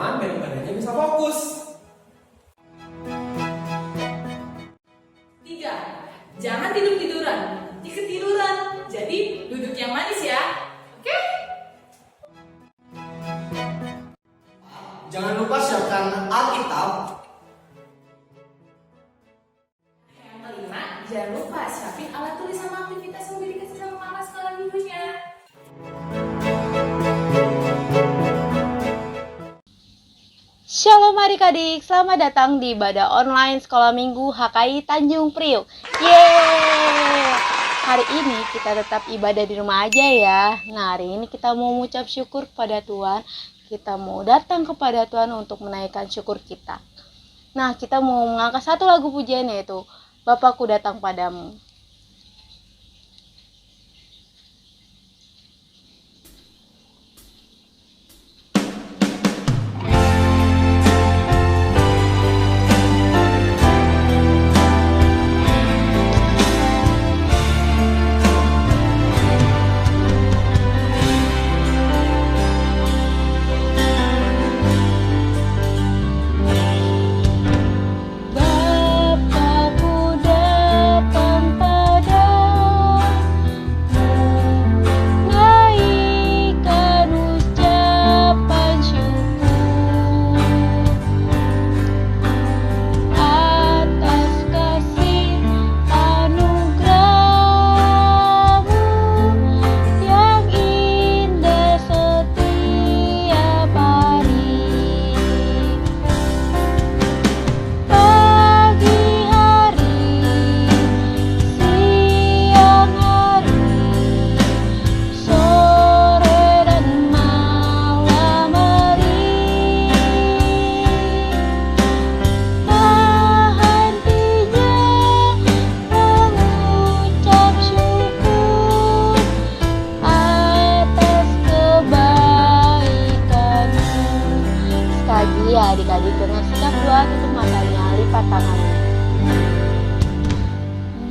nyaman biar ibadahnya bisa fokus. 3. Jangan tidur-tiduran. Nanti ketiduran. Jadi duduk yang manis ya. Oke? Jangan lupa siapkan Alkitab. Yang kelima, jangan lupa siapin alat tulis sama aktivitas yang udah dikasih sama mama sekolah minggunya. Shalom adik-adik, selamat datang di ibadah online Sekolah Minggu HKI Tanjung Priok. Yeay! Hari ini kita tetap ibadah di rumah aja ya. Nah, hari ini kita mau mengucap syukur kepada Tuhan. Kita mau datang kepada Tuhan untuk menaikkan syukur kita. Nah, kita mau mengangkat satu lagu pujian yaitu Bapakku Datang Padamu.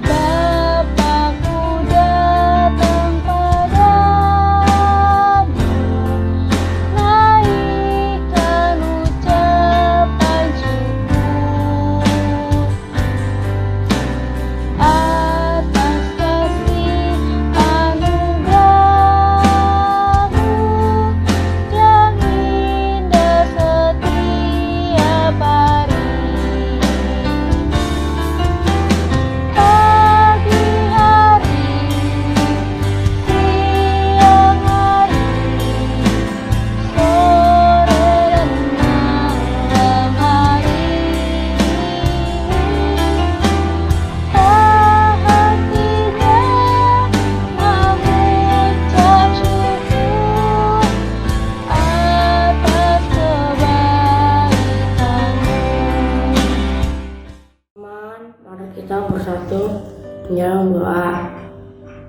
Bapakku datang panjang doa.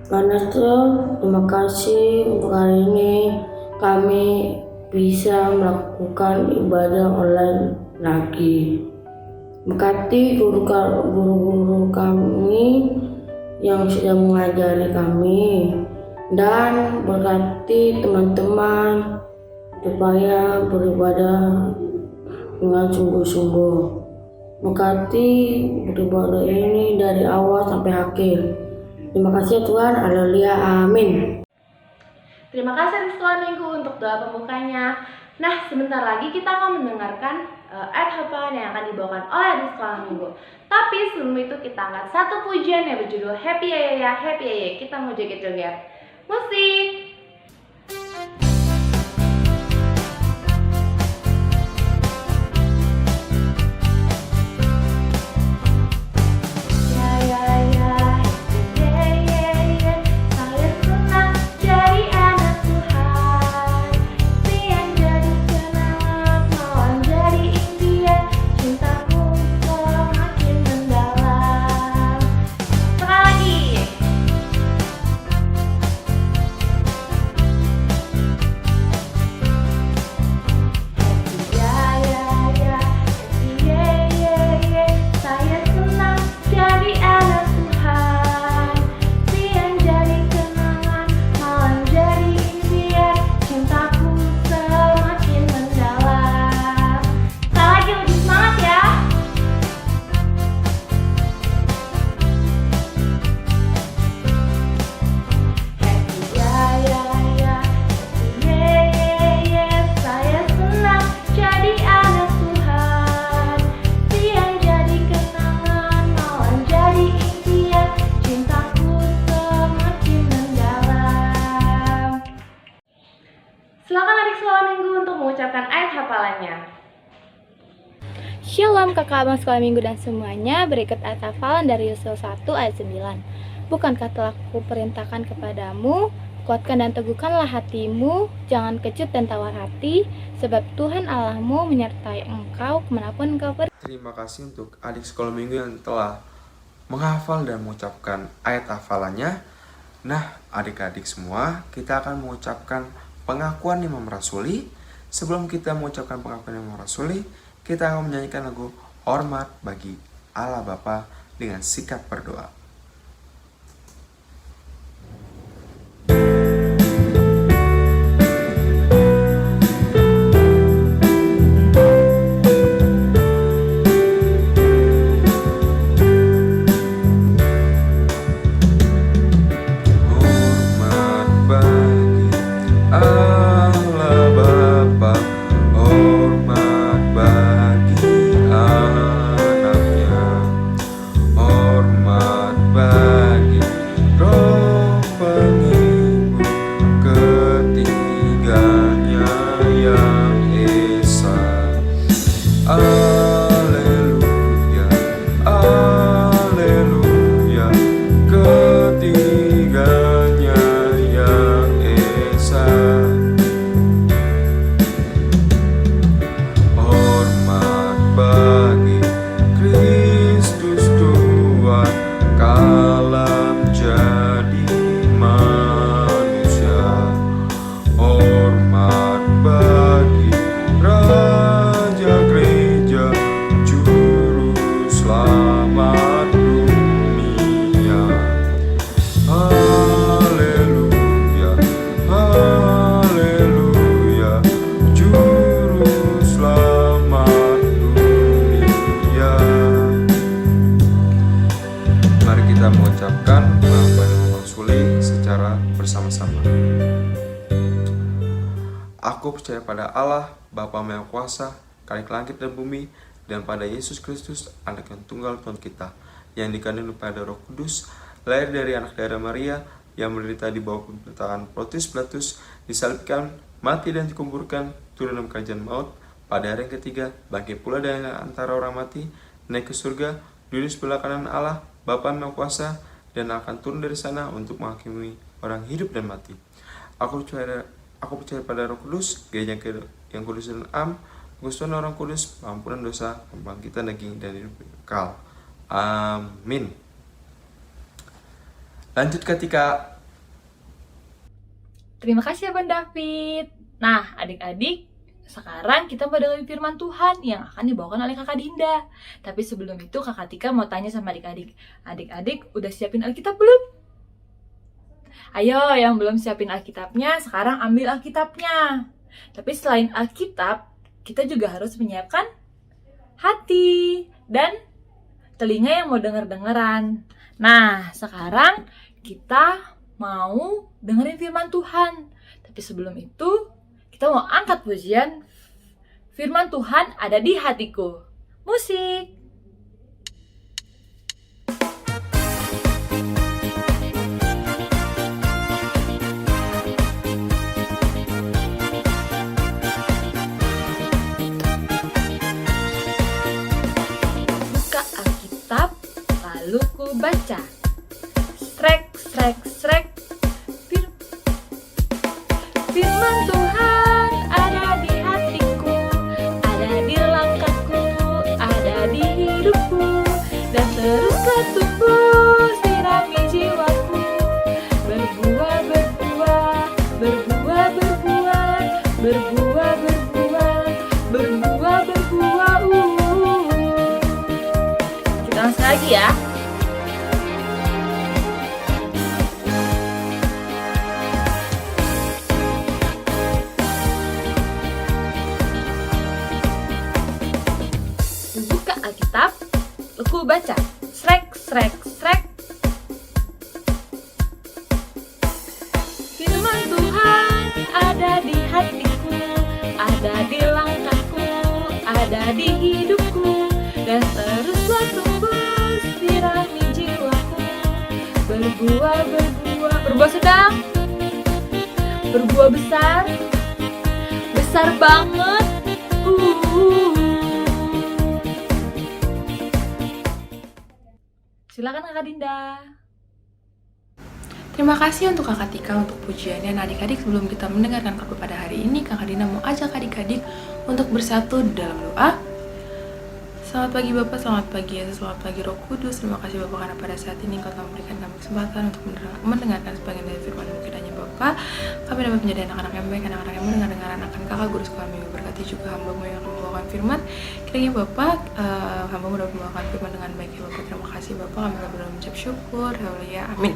Karena itu terima kasih untuk hari ini kami bisa melakukan ibadah online lagi. Berkati guru-guru kami yang sudah mengajari kami, dan berkati teman-teman supaya beribadah dengan sungguh-sungguh. Berkati beribadah ini dari awal sampai akhir. Terima kasih Tuhan, haleluya, amin. Terima kasih Sekolah Minggu untuk doa pembukanya. Nah, sebentar lagi kita akan mendengarkan ayat hafal yang akan dibawakan oleh adik Sekolah Minggu. Tapi sebelum itu kita angkat satu pujian yang berjudul Happy Ya, Happy Ya. Kita mau joget-joget. Musik. Silakan adik sekolah minggu untuk mengucapkan ayat hafalannya. Shalom kakak abang sekolah minggu dan semuanya. Berikut ayat hafalan dari Yosua 1 ayat 9. Bukankah telah kuperintahkan kepadamu, kuatkan dan teguhkanlah hatimu, jangan kecut dan tawar hati, sebab Tuhan Allahmu menyertai engkau kemanapun engkau pergi. Terima kasih untuk adik sekolah minggu yang telah menghafal dan mengucapkan ayat hafalannya. Nah, adik-adik semua, kita akan mengucapkan pengakuan Imam Rasuli. Sebelum kita mengucapkan pengakuan Imam Rasuli, kita akan menyanyikan lagu Hormat bagi Allah Bapa dengan sikap berdoa. Aku percaya pada Allah, Bapa Maha Kuasa, Khalik langit dan bumi, dan pada Yesus Kristus, Anak yang tunggal Tuhan kita, yang dikandung pada Roh Kudus, lahir dari anak darah Maria, yang menderita di bawah pemerintahan Pontius Pilatus, disalibkan, mati dan dikuburkan, turun dalam kerajaan maut, pada hari yang ketiga, bangkit pula dari antara orang mati, naik ke surga, duduk sebelah kanan Allah, Bapa Maha Kuasa, dan akan turun dari sana untuk menghakimi orang hidup dan mati. Aku percaya pada Roh Kudus, gereja yang kudus dan am, pengustuhan orang kudus, pengampunan dosa, pembangkitan daging dan hidup kekal. Amin. Lanjut ketika. Terima kasih Abang David. Nah, adik-adik, sekarang kita mau dengerin firman Tuhan yang akan dibawakan oleh Kakak Dinda. Tapi sebelum itu Kakak Tika mau tanya sama adik-adik. Adik-adik udah siapin Alkitab belum? Ayo, yang belum siapin Alkitabnya, sekarang ambil Alkitabnya. Tapi selain Alkitab, kita juga harus menyiapkan hati dan telinga yang mau denger-dengeran. Nah, sekarang kita mau dengerin firman Tuhan. Tapi sebelum itu, kita mau angkat pujian firman Tuhan ada di hatiku. Musik! Lalu ku baca, srek, srek, srek, firman Tuhan ada di hatiku, ada di langkahku, ada di hidupku, dan teruslah tumbuh sirami jiwaku, berbuah, berbuah, berbuah, berbuah, berbuah, berbuah, berbuah, berbuah. Kita langsung lagi ya. Buka Alkitab, lalu baca, srek, srek, srek. Firman Tuhan ada di hatiku, ada di langkahku, ada di hidupku, dan teruslah tumbuh sirami jiwaku, berbuah, berbuah, berbuah sedang, berbuah besar, Besar banget. Silakan Kakak Dinda. Terima kasih untuk Kakak Tika untuk pujiannya. Nah adik-adik, sebelum kita mendengarkan khotbah pada hari ini, Kakak Dinda mau ajak adik-adik untuk bersatu dalam doa. Selamat pagi Bapak, selamat pagi Yesus, selamat pagi Roh Kudus. Terima kasih Bapak karena pada saat ini Engkau telah memberikan kami kesempatan untuk mendengarkan sebagian dari firman-Mu. Kiranya Bapak, kami dapat menjadi anak-anak yang baik, anak-anak yang mendengar akan Kakak Guru Sekolah Minggu. Berkati juga hamba-Mu yang akan membawakan firman. Kiranya Bapak, hamba-Mu dapat membawakan firman dengan baik ya Bapak. Terima kasih Bapak, kami berdoa mengucap syukur. Haleluya, amin.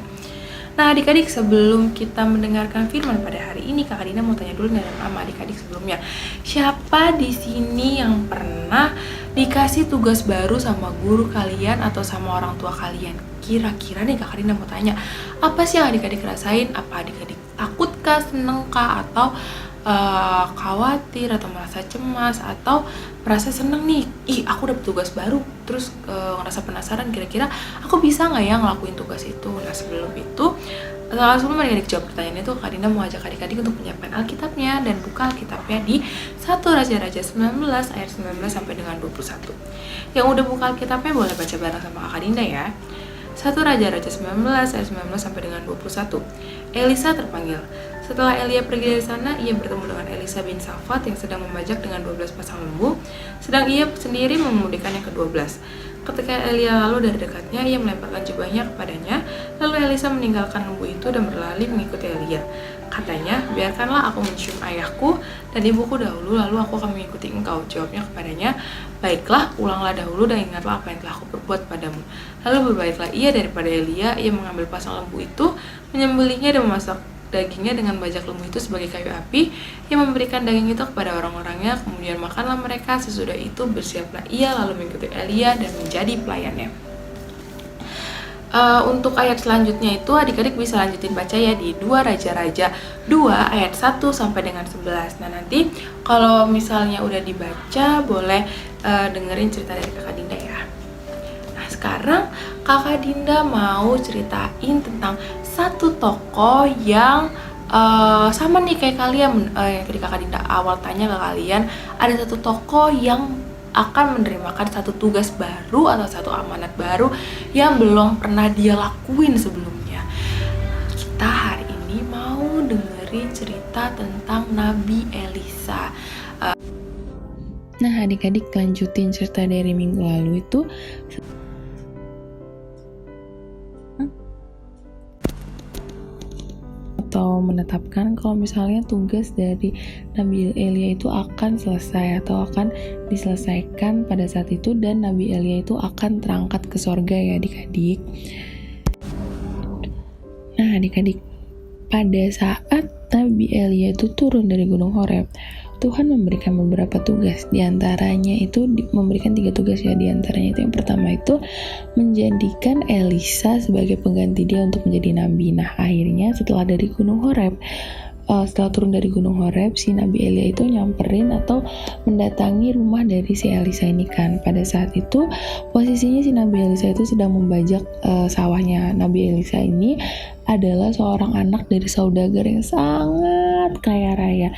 Nah adik-adik, sebelum kita mendengarkan firman pada hari ini, Kakak Dinda mau tanya dulu nih sama adik-adik sebelumnya. Siapa di sini yang pernah dikasih tugas baru sama guru kalian atau sama orang tua kalian? Kira-kira nih Kakak Dinda mau tanya, apa sih yang adik-adik rasain? Apa adik-adik takut kah, seneng kah, atau khawatir, atau merasa cemas, atau merasa seneng nih, aku dapet tugas baru, terus ngerasa penasaran kira-kira aku bisa nggak ya ngelakuin tugas itu. Nah sebelum itu, sebelum adik-adik jawab pertanyaan itu, Kak Dinda mau ajak adik-adik untuk menyiapkan Alkitabnya dan buka Alkitabnya di 1 Raja-Raja 19 ayat 19 sampai dengan 21. Yang udah buka Alkitabnya boleh baca bareng sama Kak Dinda ya. 1 Raja-Raja 19 ayat 19 sampai dengan 21. Elisa terpanggil. Setelah Elia pergi dari sana, ia bertemu dengan Elisa bin Safat yang sedang membajak dengan 12 pasang lembu, sedang ia sendiri mengemudikan yang ke-12. Ketika Elia lalu dari dekatnya, ia melemparkan jubahnya kepadanya, lalu Elisa meninggalkan lembu itu dan berlari mengikuti Elia. Katanya, biarkanlah aku mencium ayahku dan ibuku dahulu, lalu aku akan mengikuti engkau. Jawabnya kepadanya, baiklah, pulanglah dahulu dan ingatlah apa yang telah aku perbuat padamu. Lalu berbaiklah ia daripada Elia, ia mengambil pasang lembu itu, menyembelihnya dan memasak dagingnya dengan bajak lembu itu sebagai kayu api. Ia memberikan daging itu kepada orang-orangnya, kemudian makanlah mereka. Sesudah itu bersiaplah ia lalu mengikuti Elia dan menjadi pelayannya. Untuk ayat selanjutnya itu adik-adik bisa lanjutin baca ya di 2 Raja-Raja 2 ayat 1 sampai dengan 11. Nah nanti kalau misalnya udah dibaca boleh dengerin cerita dari Kakak Dinda ya. Nah sekarang Kakak Dinda mau ceritain tentang satu tokoh yang sama nih kayak kalian, yang tadi Kakak Dinda awal tanya ke kalian, ada satu tokoh yang akan menerimakan satu tugas baru atau satu amanat baru yang belum pernah dia lakuin sebelumnya. Kita hari ini mau dengerin cerita tentang Nabi Elisa. Nah adik-adik, lanjutin cerita dari minggu lalu itu atau menetapkan kalau misalnya tugas dari Nabi Elia itu akan selesai atau akan diselesaikan pada saat itu, dan Nabi Elia itu akan terangkat ke sorga ya adik-adik. Nah adik-adik, pada saat Nabi Elia itu turun dari Gunung Horeb, Tuhan memberikan beberapa tugas. Di antaranya itu memberikan 3 tugas ya. Di antaranya itu yang pertama itu menjadikan Elisa sebagai pengganti dia untuk menjadi nabi. Nah akhirnya setelah dari Gunung Horeb, setelah turun dari Gunung Horeb, si Nabi Elia itu nyamperin atau mendatangi rumah dari si Elisa ini kan. Pada saat itu posisinya si Nabi Elisa itu sedang membajak sawahnya. Nabi Elisa ini adalah seorang anak dari saudagar yang sangat kaya raya.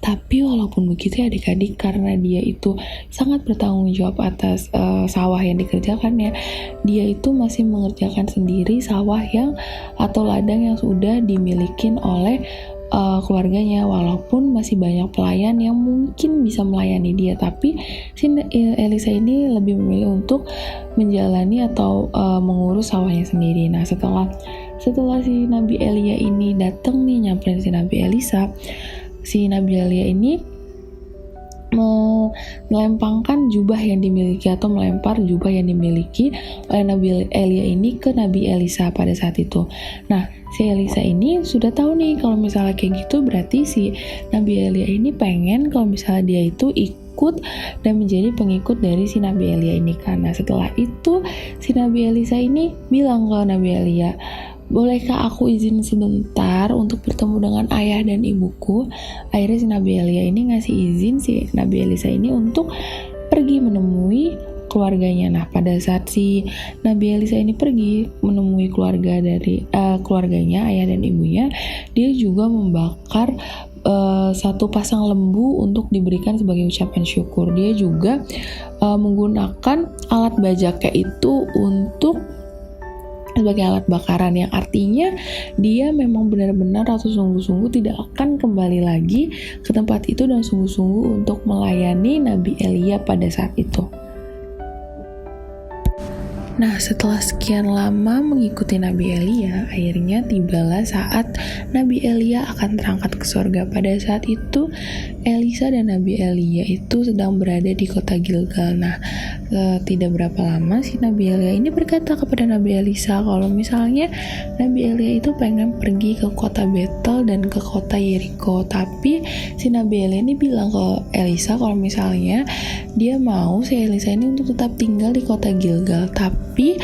Tapi walaupun begitu ya adik-adik, karena dia itu sangat bertanggung jawab atas sawah yang dikerjakannya, dia itu masih mengerjakan sendiri sawah yang atau ladang yang sudah dimiliki oleh keluarganya. Walaupun masih banyak pelayan yang mungkin bisa melayani dia, tapi si Elisa ini lebih memilih untuk menjalani atau mengurus sawahnya sendiri. Nah setelah si Nabi Elia ini datang nih nyamperin si Nabi Elisa, si Nabi Elia ini melempangkan jubah yang dimiliki atau melempar jubah yang dimiliki oleh Nabi Elia ini ke Nabi Elisa pada saat itu. Nah si Elisa ini sudah tahu nih kalau misalnya kayak gitu, berarti si Nabi Elia ini pengen kalau misalnya dia itu ikut dan menjadi pengikut dari si Nabi Elia ini. Karena setelah itu si Nabi Elisa ini bilang ke Nabi Elia, bolehkah aku izin sebentar untuk bertemu dengan ayah dan ibuku? Akhirnya si Nabi Elia ini ngasih izin si Nabi Elisa ini untuk pergi menemui keluarganya. Nah pada saat si Nabi Elisa ini pergi menemui keluarga dari keluarganya, ayah dan ibunya, dia juga membakar satu pasang lembu untuk diberikan sebagai ucapan syukur. Dia juga menggunakan alat bajaknya itu untuk sebagai alat bakaran, yang artinya dia memang benar-benar atau sungguh-sungguh tidak akan kembali lagi ke tempat itu dan sungguh-sungguh untuk melayani Nabi Elia pada saat itu. Nah, setelah sekian lama mengikuti Nabi Elia, akhirnya tibalah saat Nabi Elia akan terangkat ke surga. Pada saat itu, Elisa dan Nabi Elia itu sedang berada di kota Gilgal. Nah, tidak berapa lama si Nabi Elia ini berkata kepada Nabi Elisa kalau misalnya Nabi Elia itu pengen pergi ke kota Betel dan ke kota Yeriko. Tapi si Nabi Elia ini bilang ke Elisa kalau misalnya dia mau si Elisa ini untuk tetap tinggal di kota Gilgal. Tapi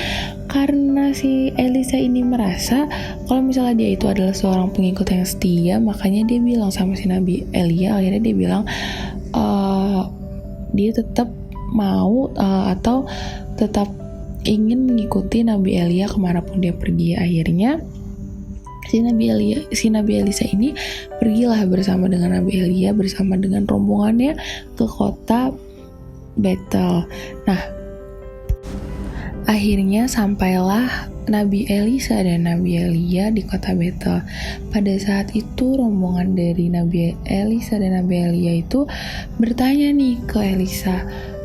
karena si Elisa ini merasa kalau misalnya dia itu adalah seorang pengikut yang setia, makanya dia bilang sama si Nabi Elia, akhirnya dia bilang dia tetap mau atau tetap ingin mengikuti Nabi Elia kemanapun dia pergi. Akhirnya si Nabi Elisa ini pergilah bersama dengan Nabi Elia bersama dengan rombongannya ke kota Betel. Nah, akhirnya sampailah Nabi Elisa dan Nabi Elia di kota Betel. Pada saat itu rombongan dari Nabi Elisa dan Nabi Elia itu bertanya nih ke Elisa.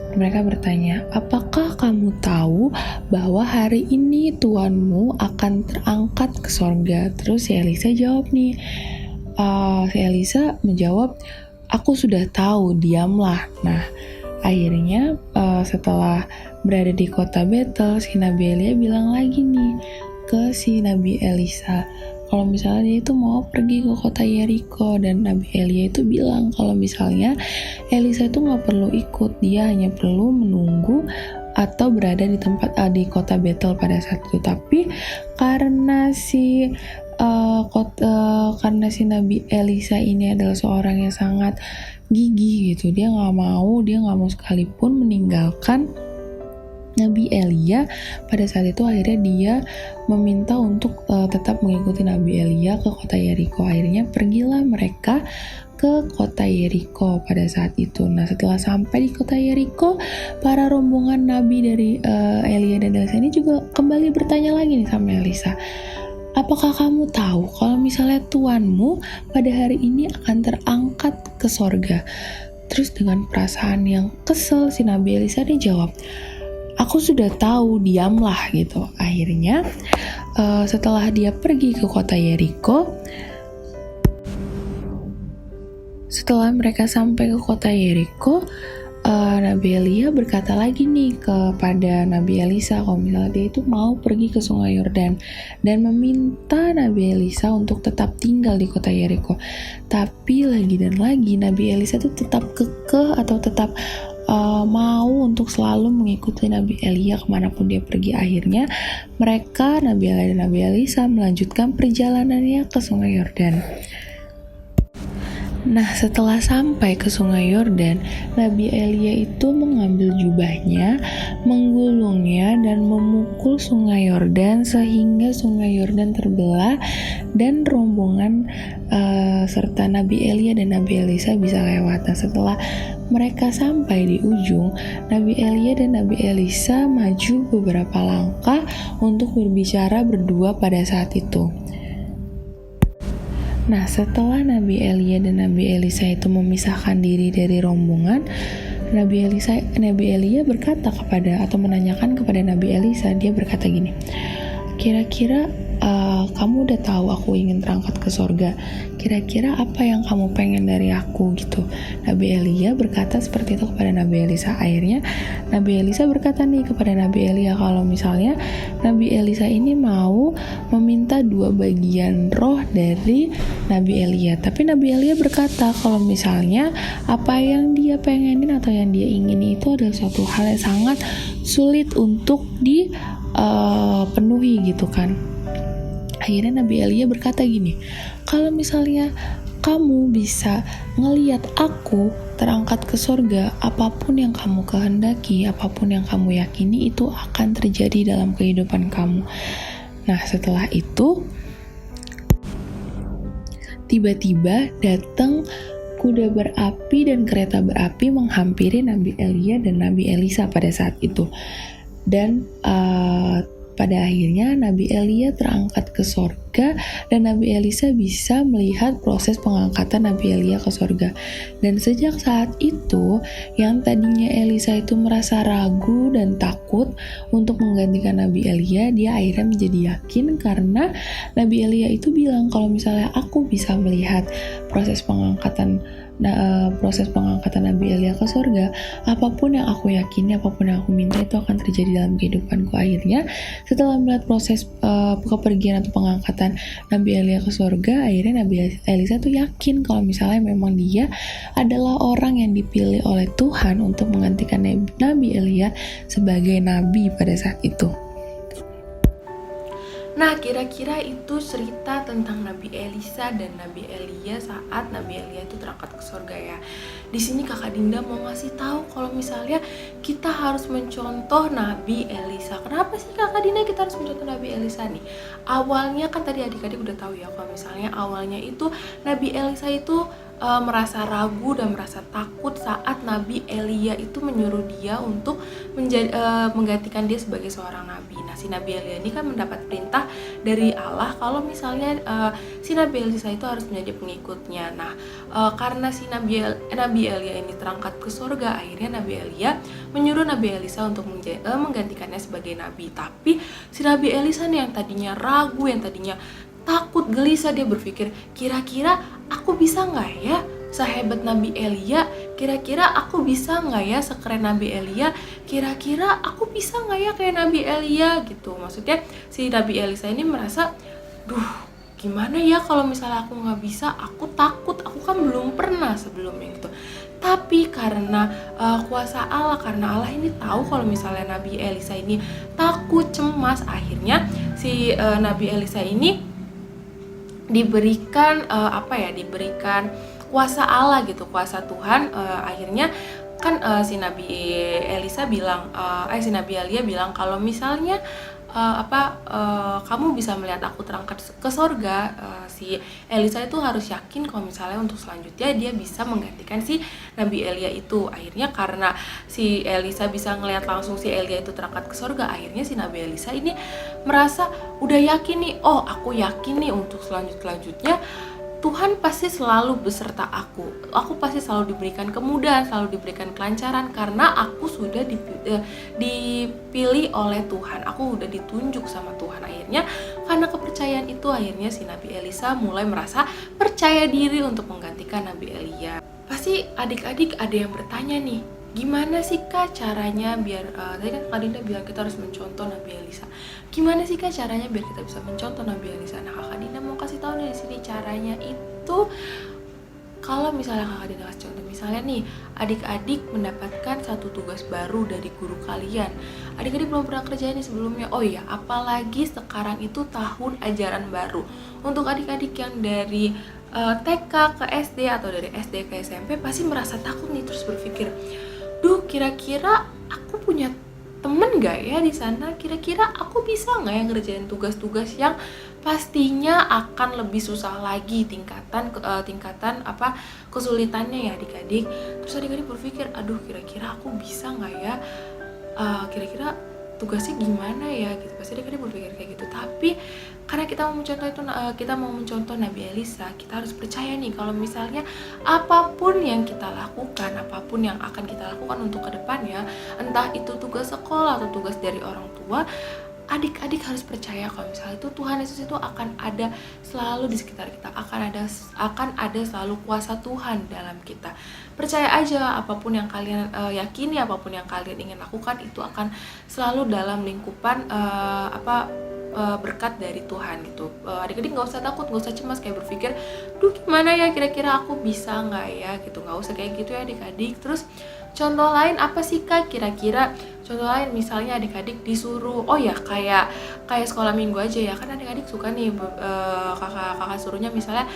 Mereka bertanya, apakah kamu tahu bahwa hari ini tuanmu akan terangkat ke sorga? Terus si Elisa jawab nih, si Elisa menjawab, aku sudah tahu, diamlah. Nah, akhirnya setelah berada di kota Betel, si Nabi Elia bilang lagi nih ke si Nabi Elisa kalau misalnya dia itu mau pergi ke kota Yeriko, dan Nabi Elia itu bilang kalau misalnya Elisa itu nggak perlu ikut, dia hanya perlu menunggu atau berada di tempat di kota Betel pada saat itu. Tapi karena si Nabi Elisa ini adalah seorang yang sangat gigih gitu, dia nggak mau sekalipun meninggalkan Nabi Elia. Pada saat itu akhirnya dia meminta untuk tetap mengikuti Nabi Elia ke kota Yeriko. Akhirnya pergilah mereka ke kota Yeriko pada saat itu. Nah, setelah sampai di kota Yeriko, para rombongan Nabi dari Elia dan Elisa ini juga kembali bertanya lagi nih sama Elisa, apakah kamu tahu kalau misalnya tuanmu pada hari ini akan terangkat ke sorga? Terus dengan perasaan yang kesel, si Nabi Elisa ini jawab, aku sudah tahu, diamlah gitu. Akhirnya setelah dia pergi ke kota Yeriko, setelah mereka sampai ke kota Yeriko, Nabi Elia berkata lagi nih kepada Nabi Elisa kalau misalnya dia itu mau pergi ke sungai Yordan dan meminta Nabi Elisa untuk tetap tinggal di kota Yeriko. Tapi lagi dan lagi Nabi Elisa itu tetap kekeh atau tetap mau untuk selalu mengikuti Nabi Elia kemanapun dia pergi. Akhirnya mereka, Nabi Elia dan Nabi Elisa, melanjutkan perjalanannya ke sungai Yordan. Nah, setelah sampai ke sungai Yordan, Nabi Elia itu mengambil jubahnya, menggulungnya, dan memukul sungai Yordan sehingga sungai Yordan terbelah dan rombongan serta Nabi Elia dan Nabi Elisa bisa lewat. Nah, setelah mereka sampai di ujung, Nabi Elia dan Nabi Elisa maju beberapa langkah untuk berbicara berdua pada saat itu. Nah, setelah Nabi Elia dan Nabi Elisa itu memisahkan diri dari rombongan, Nabi Elia berkata kepada atau menanyakan kepada Nabi Elisa, dia berkata gini, kira-kira kamu udah tahu aku ingin terangkat ke sorga, kira-kira apa yang kamu pengen dari aku gitu. Nabi Elia berkata seperti itu kepada Nabi Elisa. Akhirnya Nabi Elisa berkata nih kepada Nabi Elia kalau misalnya Nabi Elisa ini mau meminta 2 bagian roh dari Nabi Elia. Tapi Nabi Elia berkata kalau misalnya apa yang dia pengenin atau yang dia ingini itu adalah suatu hal yang sangat sulit untuk dipenuhi gitu kan. Akhirnya Nabi Elia berkata gini, kalau misalnya kamu bisa ngelihat aku terangkat ke surga, apapun yang kamu kehendaki, apapun yang kamu yakini itu akan terjadi dalam kehidupan kamu. Nah, setelah itu tiba-tiba datang kuda berapi dan kereta berapi menghampiri Nabi Elia dan Nabi Elisa pada saat itu. Dan pada akhirnya Nabi Elia terangkat ke sorga dan Nabi Elisa bisa melihat proses pengangkatan Nabi Elia ke sorga. Dan sejak saat itu, yang tadinya Elisa itu merasa ragu dan takut untuk menggantikan Nabi Elia, dia akhirnya menjadi yakin karena Nabi Elia itu bilang kalau misalnya aku bisa melihat proses pengangkatan Nabi Elia ke surga, apapun yang aku yakini, apapun yang aku minta itu akan terjadi dalam kehidupanku. Akhirnya setelah melihat proses kepergian atau pengangkatan Nabi Elia ke surga, akhirnya Nabi Elisa tuh yakin kalau misalnya memang dia adalah orang yang dipilih oleh Tuhan untuk menggantikan Nabi Elia sebagai nabi pada saat itu. Nah, kira-kira itu cerita tentang Nabi Elisa dan Nabi Elia saat Nabi Elia itu terangkat ke surga ya. Di sini Kakak Dinda mau ngasih tahu kalau misalnya kita harus mencontoh Nabi Elisa. Kenapa sih Kakak Dinda kita harus mencontoh Nabi Elisa nih? Awalnya kan tadi adik-adik udah tahu ya kalau misalnya awalnya itu Nabi Elisa itu merasa ragu dan merasa takut saat Nabi Elia itu menyuruh dia untuk menggantikan dia sebagai seorang nabi. Nah, si Nabi Elia ini kan mendapat perintah dari Allah kalau misalnya si Nabi Elisa itu harus menjadi pengikutnya. Nah, karena si Nabi Elia ini terangkat ke surga, akhirnya Nabi Elia menyuruh Nabi Elisa untuk menggantikannya sebagai nabi. Tapi si Nabi Elisa nih yang tadinya ragu, yang tadinya takut, gelisah, dia berpikir, kira-kira aku bisa nggak ya sehebat Nabi Elia? Kira-kira aku bisa nggak ya sekeren Nabi Elia? Kira-kira aku bisa nggak ya kayak Nabi Elia gitu? Maksudnya si Nabi Elisa ini merasa, gimana ya kalau misalnya aku nggak bisa? Aku takut, aku kan belum pernah sebelumnya gitu. Tapi karena kuasa Allah, karena Allah ini tahu kalau misalnya Nabi Elisa ini takut, cemas, akhirnya si Nabi Elisa ini diberikan diberikan kuasa Allah gitu, kuasa Tuhan. Akhirnya kan si Nabi Elia bilang kalau misalnya kamu bisa melihat aku terangkat ke sorga, si Elisa itu harus yakin kalau misalnya untuk selanjutnya dia bisa menggantikan si Nabi Elia itu. Akhirnya karena si Elisa bisa ngelihat langsung si Elia itu terangkat ke sorga, akhirnya si Nabi Elisa ini merasa udah yakin nih, aku yakin nih untuk selanjutnya Tuhan pasti selalu beserta aku pasti selalu diberikan kemudahan, selalu diberikan kelancaran karena aku sudah dipilih oleh Tuhan, aku udah ditunjuk sama Tuhan. Akhirnya karena kepercayaan itu, akhirnya si Nabi Elisa mulai merasa percaya diri untuk menggantikan Nabi Elia. Pasti adik-adik ada yang bertanya nih, gimana sih Kak caranya biar tadi kan Kak Dinda bilang kita harus mencontoh Nabi Elisa. Gimana sih Kak caranya biar kita bisa mencontoh Nabi Elisa? Nah, Kak Dinda mau kasih tahu nih di sini caranya itu. Kalau misalnya Kakak Dinda kasih contoh, misalnya nih adik-adik mendapatkan satu tugas baru dari guru kalian. Adik-adik belum pernah kerjain nih sebelumnya. Oh iya, apalagi sekarang itu tahun ajaran baru. Untuk adik-adik yang dari TK ke SD atau dari SD ke SMP pasti merasa takut nih, terus berpikir, kira-kira aku punya temen gak ya di sana? Kira-kira aku bisa nggak ya ngerjain tugas-tugas yang pastinya akan lebih susah lagi tingkatan kesulitannya ya adik-adik. Terus adik-adik berpikir, kira-kira aku bisa nggak ya? Kira-kira tugasnya gimana ya gitu. Pasti adik-adik berpikir kayak gitu. Tapi karena kita mau mencontoh Nabi Elisa, kita harus percaya nih kalau misalnya apapun yang kita lakukan, apapun yang akan kita lakukan untuk kedepannya, entah itu tugas sekolah atau tugas dari orang tua, adik-adik harus percaya kalau misalnya itu Tuhan Yesus itu akan ada selalu di sekitar kita, akan ada selalu kuasa Tuhan dalam kita. Percaya aja, apapun yang kalian yakini, apapun yang kalian ingin lakukan itu akan selalu dalam lingkupan berkat dari Tuhan gitu. Adik-adik nggak usah takut, nggak usah cemas kayak berpikir, gimana ya kira-kira aku bisa nggak ya gitu. Nggak usah kayak gitu ya adik-adik. Terus contoh lain apa sih Kak kira-kira? Contoh lain misalnya adik-adik disuruh, kayak sekolah minggu aja ya, kan adik-adik suka nih kakak suruhnya misalnya,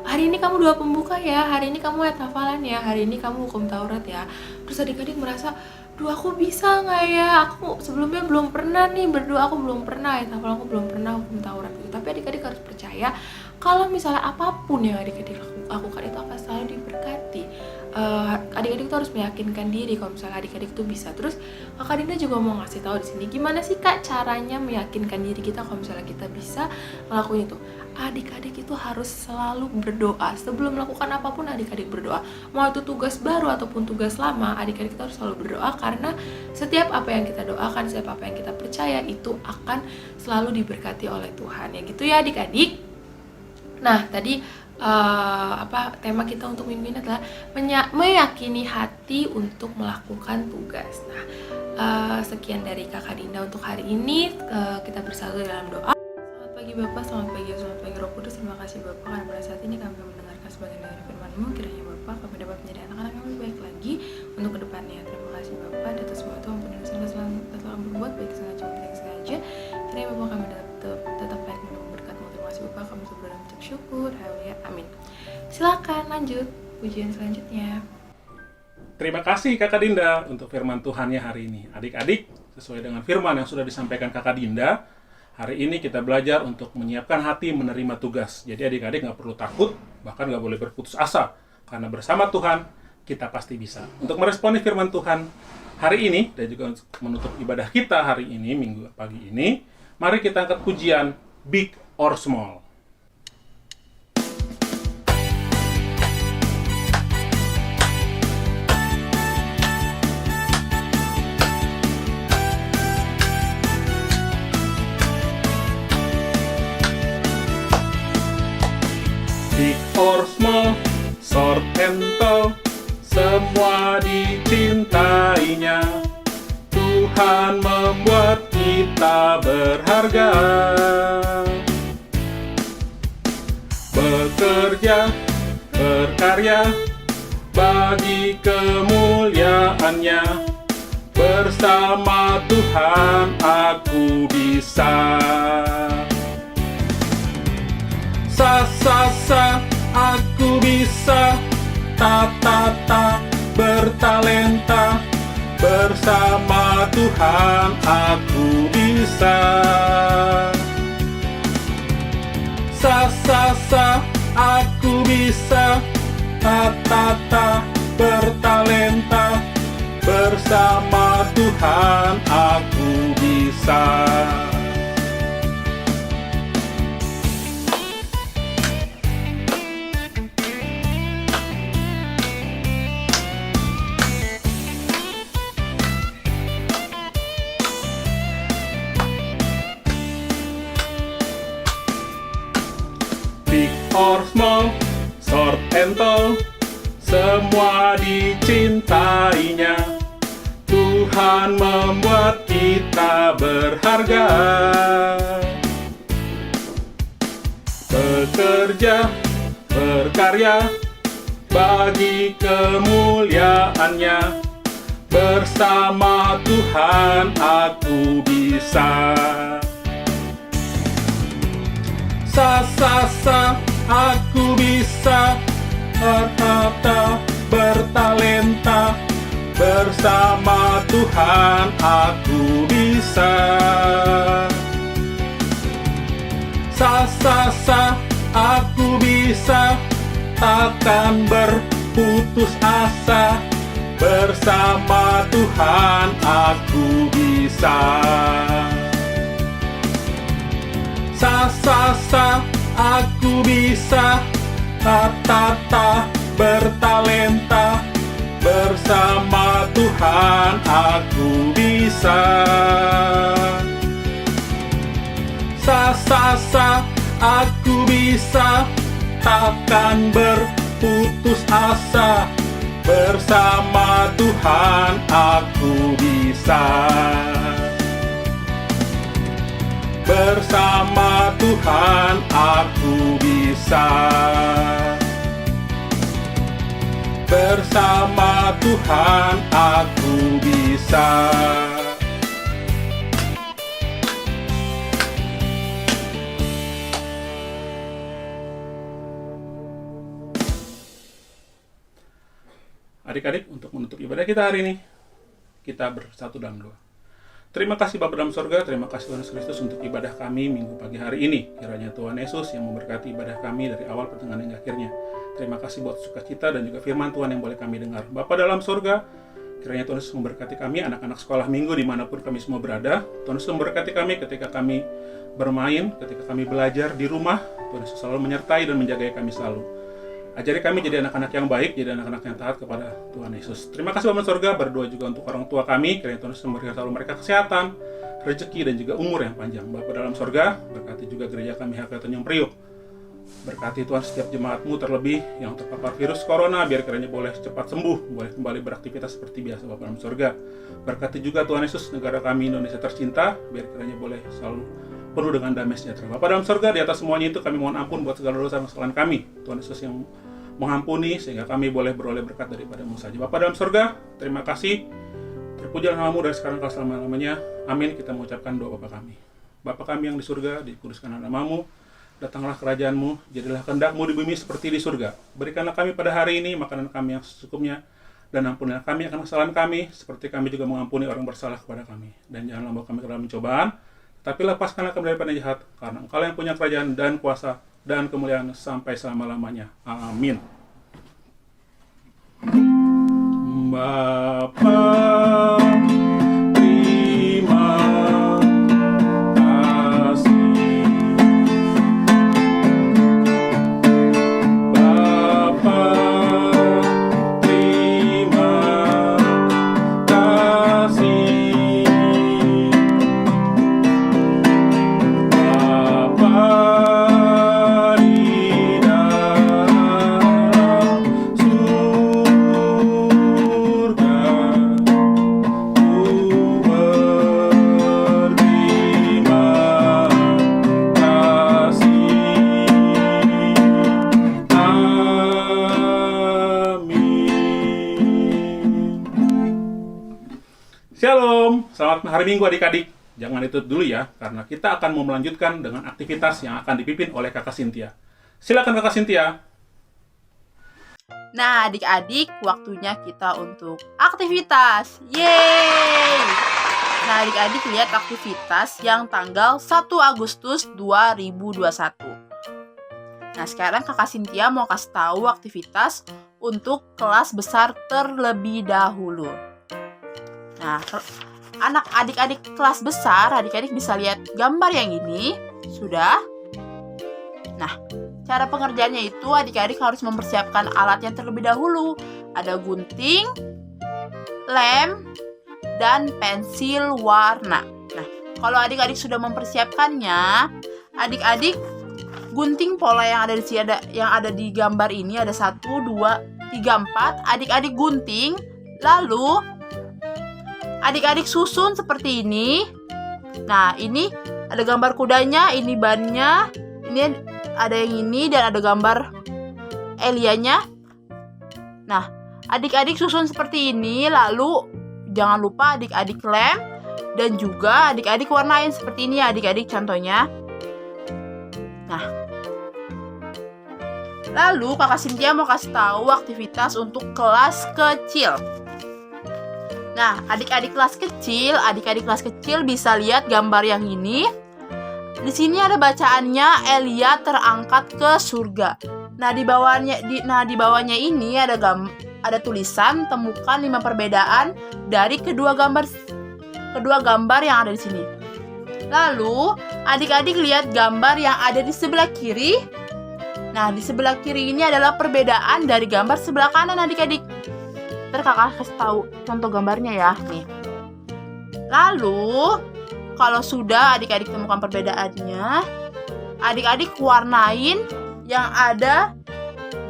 hari ini kamu doa pembuka ya, hari ini kamu ayat hafalan ya, hari ini kamu hukum Taurat ya. Terus adik-adik merasa, aku bisa nggak ya? Aku sebelumnya belum pernah nih berdoa, aku belum pernah ayat hafalan, aku belum pernah hukum Taurat gitu. Tapi adik-adik harus percaya kalau misalnya apapun yang adik-adik lakukan itu akan selalu diberkati. Adik-adik tuh harus meyakinkan diri kalau misalnya adik-adik tuh bisa. Terus Kakak Dinda juga mau ngasih tahu di sini gimana sih Kak caranya meyakinkan diri kita kalau misalnya kita bisa ngelakuin itu. Adik-adik itu harus selalu berdoa. Sebelum melakukan apapun adik-adik berdoa. Mau itu tugas baru ataupun tugas lama, adik-adik kita harus selalu berdoa karena setiap apa yang kita doakan, setiap apa yang kita percaya itu akan selalu diberkati oleh Tuhan. Ya gitu ya adik-adik. Nah, tadi tema kita untuk minggu ini adalah meyakini hati untuk melakukan tugas. Nah, sekian dari Kakak Dinda untuk hari ini. Kita bersatu dalam doa. Selamat pagi Bapak, selamat pagi Roh Kudus. Terima kasih Bapak karena pada saat ini kami mendengarkan sebagian dari firman-Mu. Kiranya Bapak kami dapat menjadi anak-anak yang lebih baik lagi untuk kedepannya. Terima kasih Bapak atas semua itu ampuni dosa kesalahan berbuat baik sengaja maupun tidak sengaja. Kiranya Bapak kami tetap baik menunggu berkat-Mu. Terima kasih Bapak, kami berdoa dan mengucap syukur. Haleluya, amin. Silakan lanjut pujian selanjutnya. Terima kasih Kakak Dinda untuk firman Tuhannya hari ini. Adik-adik, sesuai dengan firman yang sudah disampaikan Kakak Dinda, hari ini kita belajar untuk menyiapkan hati menerima tugas. Jadi adik-adik nggak perlu takut, bahkan nggak boleh berputus asa. Karena bersama Tuhan, kita pasti bisa. Untuk meresponi firman Tuhan hari ini, dan juga untuk menutup ibadah kita hari ini, minggu pagi ini, mari kita angkat pujian Big or Small. Big or small, short and tall, semua dicintainya. Tuhan membuat kita berharga. Bekerja, berkarya, bagi kemuliaannya. Bersama Tuhan aku bisa. Sa, aku bisa. Ta, bertalenta. Bersama Tuhan aku bisa. Sa, aku bisa. Ta, bertalenta. Bersama Tuhan aku bisa. Big or small, short and tall, semua dicintainya. Tuhan membuat kita berharga. Bekerja, berkarya, bagi kemuliaannya. Bersama Tuhan aku bisa. Sa, aku bisa. Ta, bertalenta. Bersama Tuhan aku bisa. Sa, aku bisa. Takkan berputus asa. Bersama Tuhan aku bisa. Sa, aku bisa. Ta, bertalenta. Bersama Tuhan aku bisa. Sa, aku bisa. Takkan berputus asa. Bersama Tuhan aku bisa. Bersama Tuhan aku bisa. Bersama Tuhan aku bisa. Adik-adik, untuk menutup ibadah kita hari ini, kita bersatu dalam doa. Terima kasih Bapa dalam sorga, terima kasih Tuhan Yesus Kristus untuk ibadah kami minggu pagi hari ini. Kiranya Tuhan Yesus yang memberkati ibadah kami dari awal, pertengahan, hingga akhirnya. Terima kasih buat sukacita dan juga firman Tuhan yang boleh kami dengar. Bapa dalam sorga, kiranya Tuhan Yesus memberkati kami, anak-anak sekolah minggu dimanapun kami semua berada. Tuhan Yesus memberkati kami ketika kami bermain, ketika kami belajar di rumah. Tuhan Yesus selalu menyertai dan menjaga kami selalu. Ajari kami jadi anak-anak yang baik, jadi anak-anak yang taat kepada Tuhan Yesus. Terima kasih Bapa sorga, berdoa juga untuk orang tua kami, kiranya Tuhan Yesus memberikan selalu mereka kesehatan, rezeki, dan juga umur yang panjang. Bapa dalam sorga, berkati juga gereja kami HKI Tanjung Priok. Berkati Tuhan setiap jemaatmu terlebih yang terpapar virus corona, biar kiranya boleh cepat sembuh, boleh kembali beraktivitas seperti biasa Bapa dalam sorga. Berkati juga Tuhan Yesus negara kami Indonesia tercinta, biar kiranya boleh selalu penuh dengan damai sejahtera. Bapa dalam sorga, di atas semuanya itu kami mohon ampun buat segala dosa dan kesalahan kami. Tuhan Yesus yang mengampuni sehingga kami boleh beroleh berkat daripada-Mu saja. Bapa dalam sorga, terima kasih. Terpujilah nama-Mu dari sekarang ke selama-lamanya. Amin. Kita mengucapkan doa Bapa kami. Bapa kami yang di surga, dikuduskanlah nama-Mu. Datanglah kerajaan-Mu, jadilah kehendak-Mu di bumi seperti di surga. Berikanlah kami pada hari ini makanan kami yang secukupnya, dan ampunilah kami akan kesalahan kami, seperti kami juga mengampuni orang bersalah kepada kami. Dan janganlah membawa kami ke dalam pencobaan, tapi lepaskanlah kami daripada jahat, karena Engkau yang punya kerajaan dan kuasa dan kemuliaan sampai selama-lamanya. Amin. Bapa, terima kasih. Bapa, terima kasih. Bapa di dalam surga, ku berterima kasih. Amin. Shalom, selamat hari Minggu adik-adik. Jangan ditutup dulu ya, karena kita akan mau melanjutkan dengan aktivitas yang akan dipimpin oleh Kakak Cynthia. Silakan Kakak Cynthia. Nah, adik-adik, waktunya kita untuk aktivitas. Yeay! Nah, adik-adik lihat aktivitas yang tanggal 1 Agustus 2021. Nah, sekarang Kakak Cynthia mau kasih tahu aktivitas untuk kelas besar terlebih dahulu. Nah, anak adik-adik kelas besar, adik-adik bisa lihat gambar yang ini. Sudah? Nah, cara pengerjaannya itu adik-adik harus mempersiapkan alatnya terlebih dahulu. Ada gunting, lem, dan pensil warna. Nah, kalau adik-adik sudah mempersiapkannya, adik-adik gunting pola yang ada di sini, yang ada di gambar ini ada 1, 2, 3, 4. Adik-adik gunting, lalu adik-adik susun seperti ini. Nah, ini ada gambar kudanya, ini bannya, ini ada yang ini, dan ada gambar Elianya. Nah, adik-adik susun seperti ini, lalu jangan lupa adik-adik lem, dan juga adik-adik warnain seperti ini ya adik-adik contohnya. Nah, lalu Kakak Cynthia mau kasih tahu aktivitas untuk kelas kecil. Nah, adik-adik kelas kecil bisa lihat gambar yang ini. Di sini ada bacaannya Elia terangkat ke surga. Nah, di bawahnya ini ada tulisan temukan 5 perbedaan dari kedua gambar yang ada di sini. Lalu, adik-adik lihat gambar yang ada di sebelah kiri. Nah, di sebelah kiri ini adalah perbedaan dari gambar sebelah kanan adik-adik. Ntar kakak kasih tahu contoh gambarnya ya, nih. Lalu, kalau sudah adik-adik temukan perbedaannya, adik-adik warnain yang ada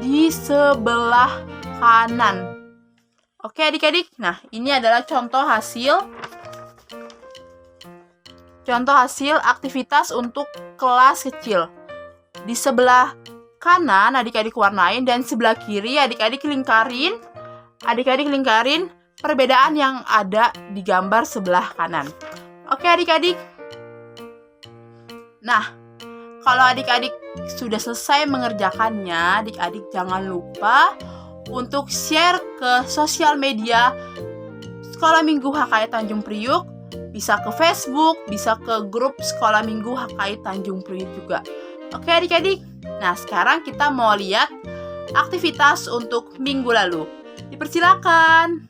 di sebelah kanan. Oke adik-adik, nah ini adalah contoh hasil aktivitas untuk kelas kecil. Di sebelah kanan adik-adik warnain, dan sebelah kiri adik-adik lingkarin perbedaan yang ada di gambar sebelah kanan. Oke adik-adik. Nah, kalau adik-adik sudah selesai mengerjakannya, adik-adik jangan lupa untuk share ke sosial media Sekolah Minggu HKI Tanjung Priuk, bisa ke Facebook, bisa ke grup Sekolah Minggu HKI Tanjung Priok juga. Oke adik-adik, nah sekarang kita mau lihat aktivitas untuk minggu lalu. Dipersilakan.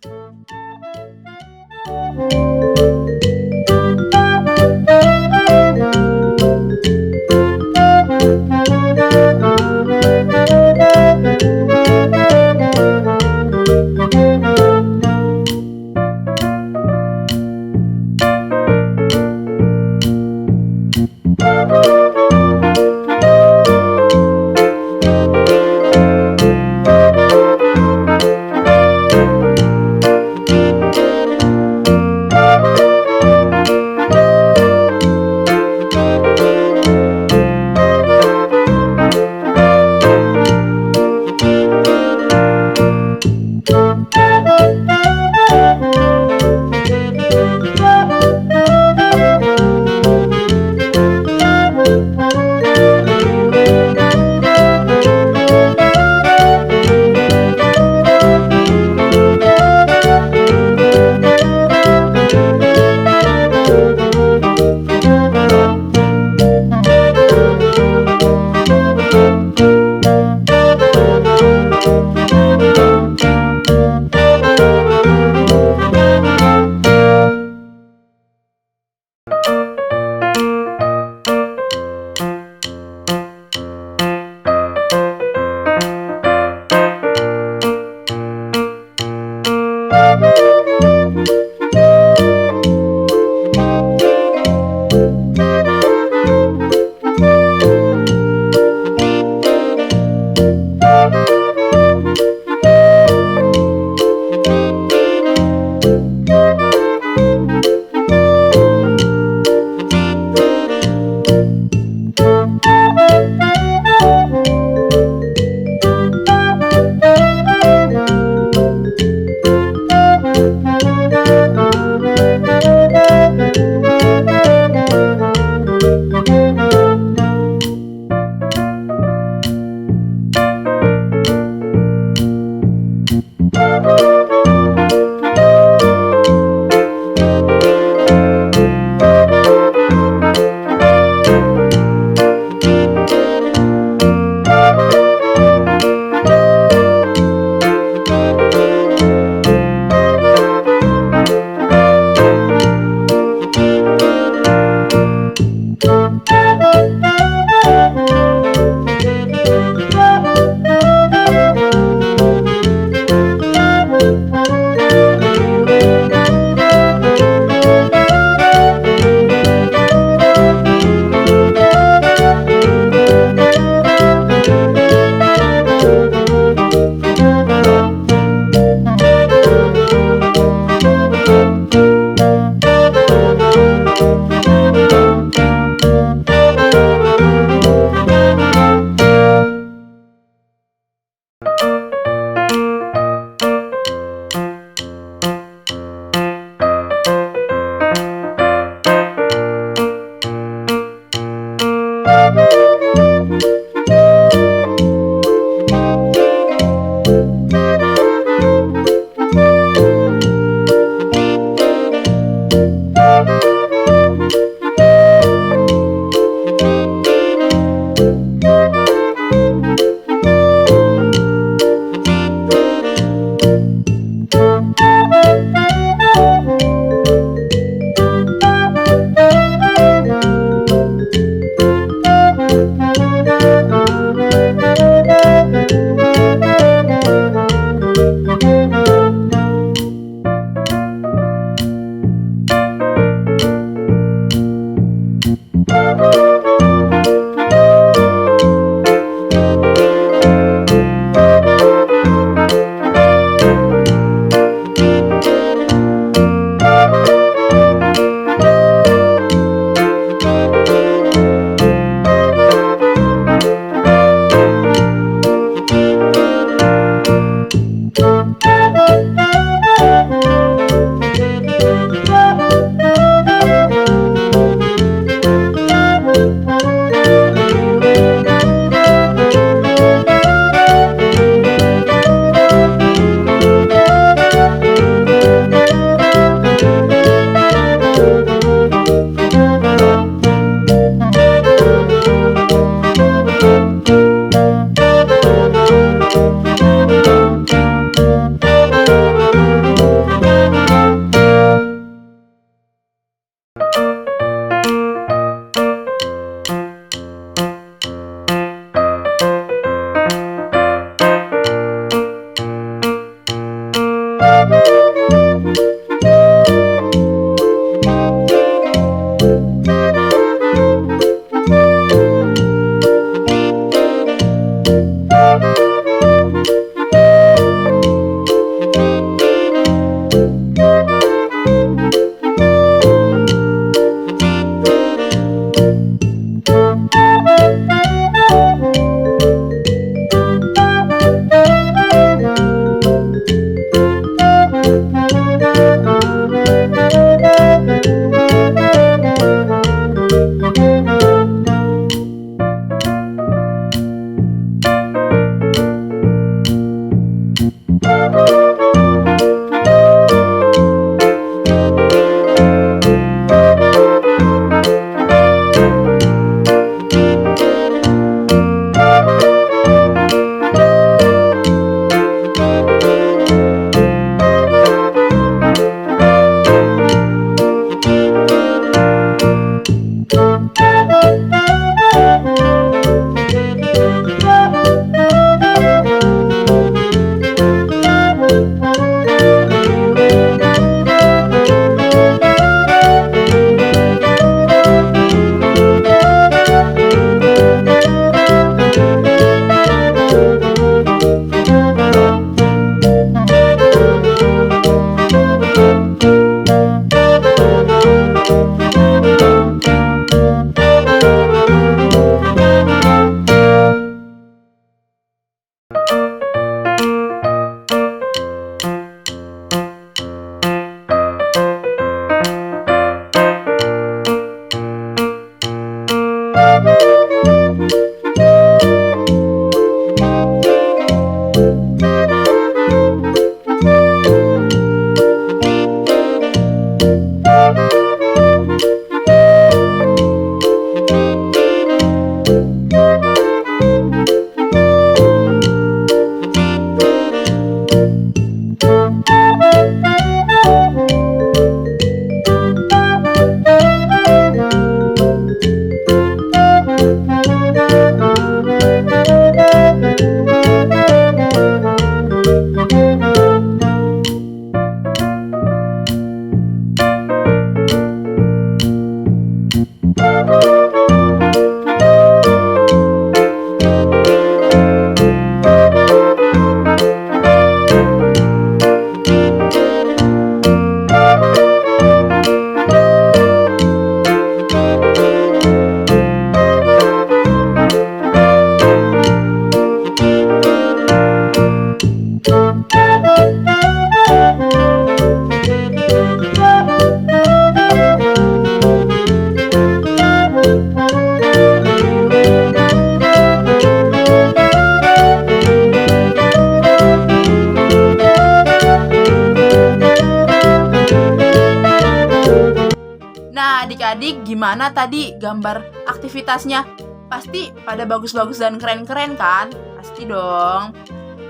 adik-adik gimana tadi gambar aktivitasnya? Pasti pada bagus-bagus dan keren-keren kan? Pasti dong.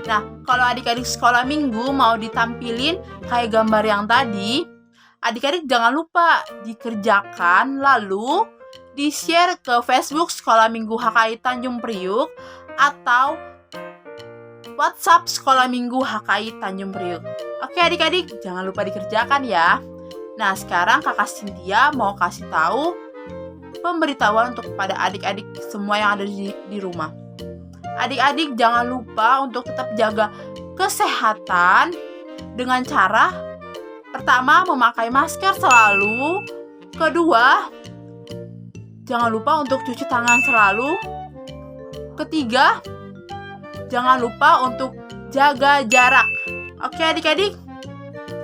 Nah, kalau adik-adik sekolah minggu mau ditampilin kayak gambar yang tadi, adik-adik jangan lupa dikerjakan lalu di-share ke Facebook Sekolah Minggu HKI Tanjung Priuk atau WhatsApp Sekolah Minggu HKI Tanjung Priuk. Oke adik-adik, jangan lupa dikerjakan ya. Nah, sekarang Kakak Cynthia mau kasih tahu pemberitahuan untuk kepada adik-adik semua yang ada di rumah. Adik-adik jangan lupa untuk tetap jaga kesehatan dengan cara pertama, memakai masker selalu. Kedua, jangan lupa untuk cuci tangan selalu. Ketiga, jangan lupa untuk jaga jarak. Oke adik-adik,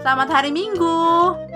selamat hari Minggu.